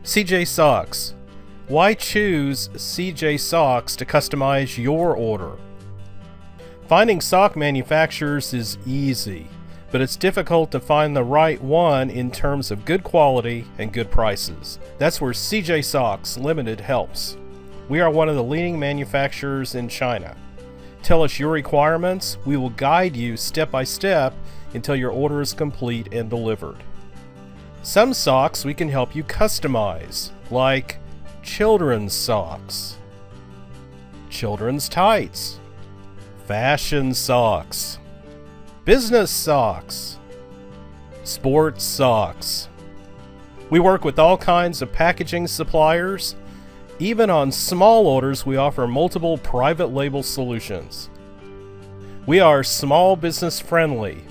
CJ Socks. Why choose CJ Socks to customize your order? Finding sock manufacturers is easy, but it's difficult to find the right one in terms of good quality and good prices. That's where CJ Socks Limited helps. We are one of the leading manufacturers in China. Tell us your requirements, we will guide you step by step until your order is complete and delivered. Some socks we can help you customize, like children's socks, children's tights, fashion socks, business socks, sports socks. We work with all kinds of packaging suppliers. Even on small orders, we offer multiple private label solutions. We are small business friendly.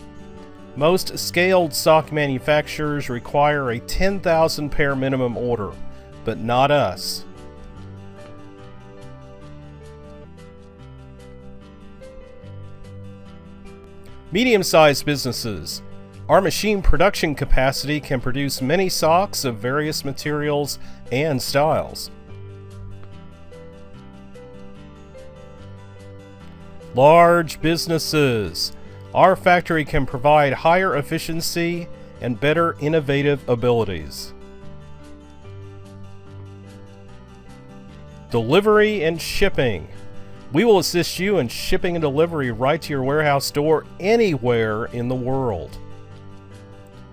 Most scaled sock manufacturers require a 10,000 pair minimum order, but not us. Medium-sized businesses. Our machine production capacity can produce many socks of various materials and styles. Large businesses. Our factory can provide higher efficiency and better innovative abilities. Delivery and shipping. We will assist you in shipping and delivery right to your warehouse door anywhere in the world.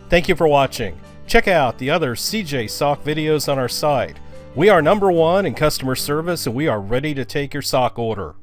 Thank you for watching. Check out the other CJ Sock videos on our site. We are #1 in customer service and we are ready to take your sock order.